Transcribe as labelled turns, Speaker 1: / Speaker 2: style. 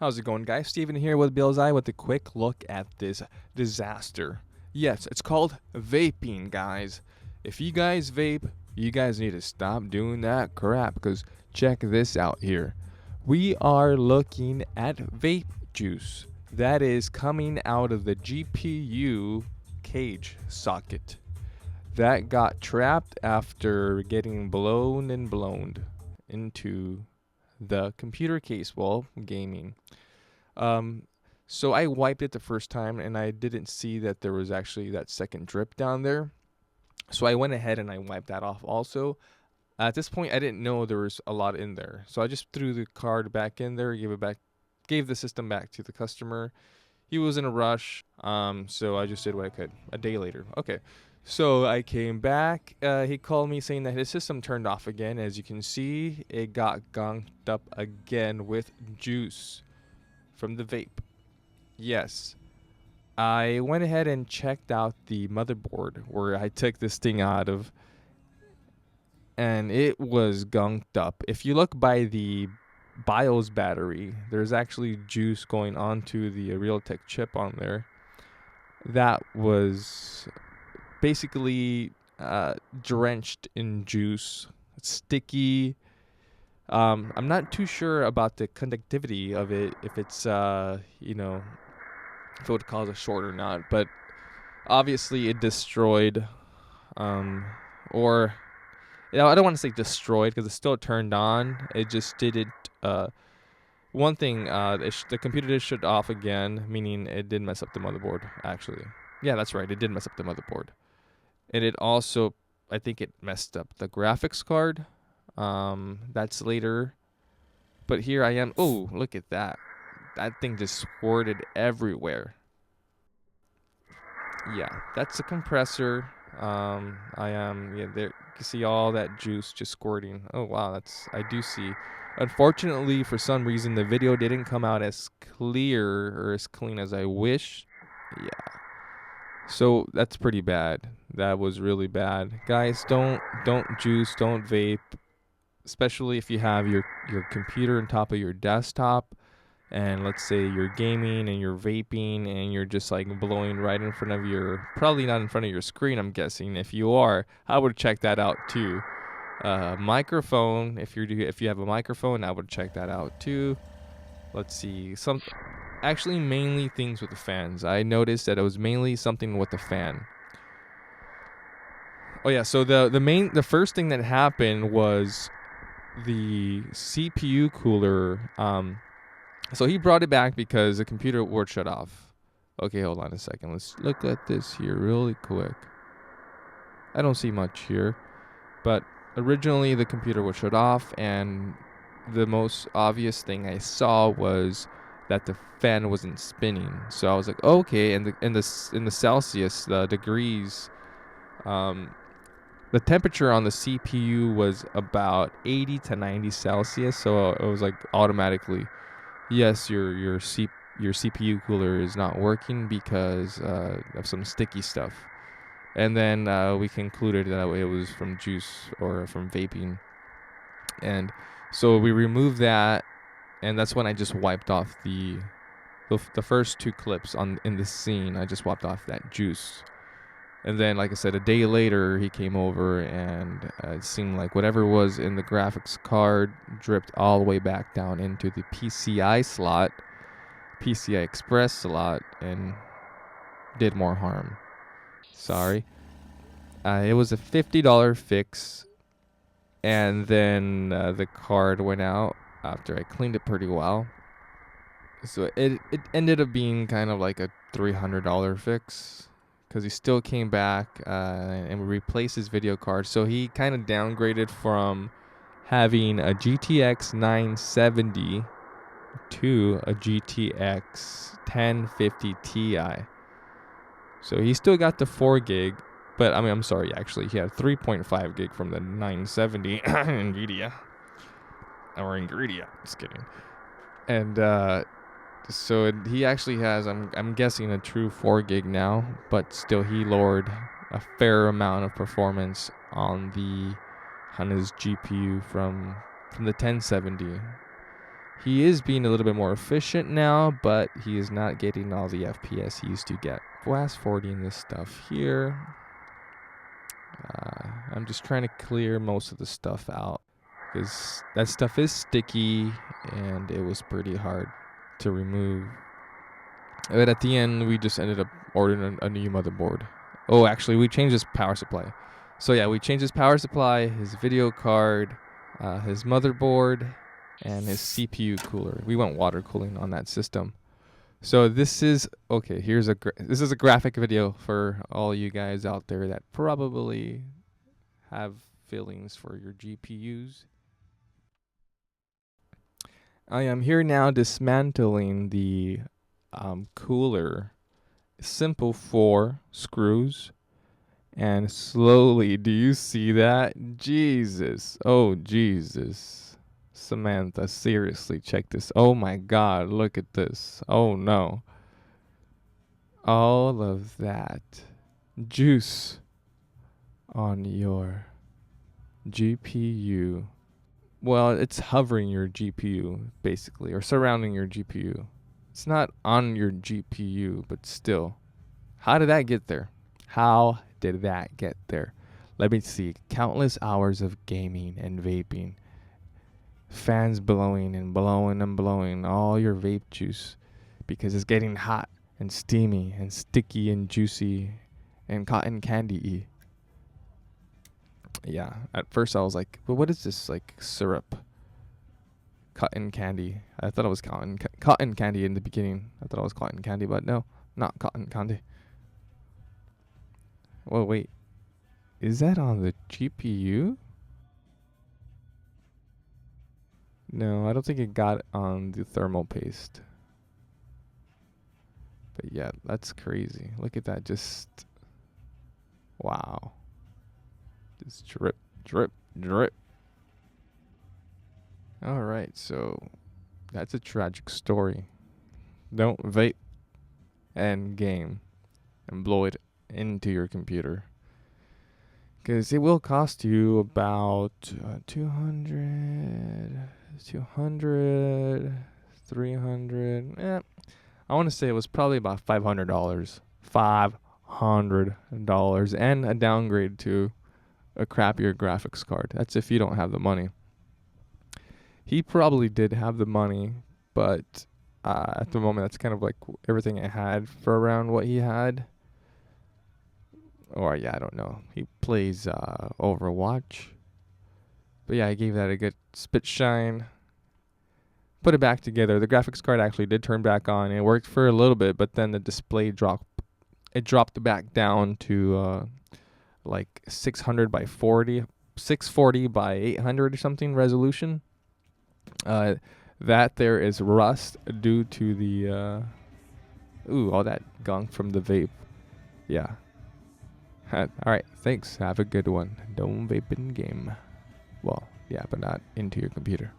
Speaker 1: How's it going, guys? Steven here with Bill's Eye with a quick look at this disaster. Yes, it's called vaping, guys. If you guys vape, you guys need to stop doing that crap because check this out here. We are looking at vape juice that is coming out of the GPU cage socket that got trapped after getting blown into the computer case while gaming. So I wiped it the first time and I didn't see that there was actually that second drip down there. So I went ahead and I wiped that off also. At this point I didn't know there was a lot in there. So I just threw the card back in there, gave the system back to the customer. He was in a rush. So I just did what I could. A day later. Okay. So I came back. He called me saying that his system turned off again. As you can see, it got gunked up again with juice from the vape. Yes. I went ahead and checked out the motherboard where I took this thing out of, and it was gunked up. If you look by the BIOS battery, there's actually juice going onto the Realtek chip on there. That was basically drenched in juice. It's sticky. I'm not too sure about the conductivity of it, if it's if it would cause a short or not, but obviously it destroyed, or I don't want to say destroyed because it's still turned on. It just didn't. One thing, the computer did shut off again, meaning it did mess up the motherboard. Actually, yeah, that's right. It did mess up the motherboard, and it also, I think, it messed up the graphics card. That's later, but here I am. Oh, look at that. That thing just squirted everywhere. Yeah, that's a compressor. There you can see all that juice just squirting. Oh wow, I do see. Unfortunately, for some reason, the video didn't come out as clear or as clean as I wish. Yeah. So that's pretty bad. That was really bad. Guys, don't juice, don't vape, especially if you have your computer on top of your desktop, and let's say you're gaming and you're vaping and you're just like blowing right in front of probably not in front of your screen, I'm guessing. If you are, I would check that out too. Microphone, if you have a microphone, I would check that out too. Let's see, actually mainly things with the fans. I noticed that it was mainly something with the fan. Oh yeah, so the first thing that happened was the CPU cooler. So he brought it back because the computer would shut off. Okay, hold on a second. Let's look at this here really quick. I don't see much here, but originally the computer would shut off, and the most obvious thing I saw was that the fan wasn't spinning. So I was like, okay, and in the Celsius, the degrees, the temperature on the CPU was about 80 to 90 Celsius. So it was like automatically, yes, your CPU cooler is not working because of some sticky stuff. And then we concluded that it was from juice or from vaping. And so we removed that, and that's when I just wiped off the first two clips in the scene. I just wiped off that juice. And then, like I said, a day later, he came over, and it seemed like whatever was in the graphics card dripped all the way back down into the PCI Express slot, and did more harm. Sorry. It was a $50 fix, and then the card went out after I cleaned it pretty well. So it ended up being kind of like a $300 fix, because he still came back and replaced his video card. So he kind of downgraded from having a GTX 970 to a GTX 1050 Ti. So he still got the 4 gig, but I'm sorry, actually, he had 3.5 gig from the 970 NVIDIA. Or Ingredia, just kidding. And so he actually has, I'm guessing, a true 4 gig now, but still he lowered a fair amount of performance on his GPU from the 1070. He is being a little bit more efficient now, but he is not getting all the FPS he used to get. Fast forwarding this stuff here. I'm just trying to clear most of the stuff out because that stuff is sticky and it was pretty hard to remove. But at the end, we just ended up ordering a new motherboard. Oh, actually, we changed his power supply. So yeah, we changed his power supply, his video card, his motherboard, and his CPU cooler. We went water cooling on that system. So this is okay. This is a graphic video for all you guys out there that probably have feelings for your GPUs. I am here now dismantling the cooler. Simple 4 screws. And slowly, do you see that? Jesus. Oh, Jesus. Samantha, seriously, check this. Oh my God, look at this. Oh no. All of that juice on your GPU. Well, it's hovering your GPU, basically, or surrounding your GPU. It's not on your GPU, but still. How did that get there? How did that get there? Let me see. Countless hours of gaming and vaping. Fans blowing and blowing and blowing all your vape juice because it's getting hot and steamy and sticky and juicy and cotton candy-y. Yeah, at first I was like, well, what is this, like syrup? Cotton candy. I thought it was cotton candy in the beginning. I thought it was cotton candy, but no, not cotton candy. Well, wait. Is that on the GPU? No, I don't think it got on the thermal paste. But yeah, that's crazy. Look at that. Just, wow. Just drip, drip, drip. All right, so that's a tragic story. Don't vape and game and blow it into your computer, because it will cost you about 200, 300. I want to say it was probably about $500. $500 and a downgrade to a crappier graphics card. That's if you don't have the money. He probably did have the money, but at the moment, that's kind of like everything I had for around what he had. Or, yeah, I don't know. He plays Overwatch. But, yeah, I gave that a good spit shine. Put it back together. The graphics card actually did turn back on. It worked for a little bit, but then the display dropped. It dropped back down to like 600 by 40, 640 by 800 or something resolution. That there is rust due to the all that gunk from the vape. Yeah. All right, thanks. Have a good one. Don't vape in game. Well, yeah, but not into your computer.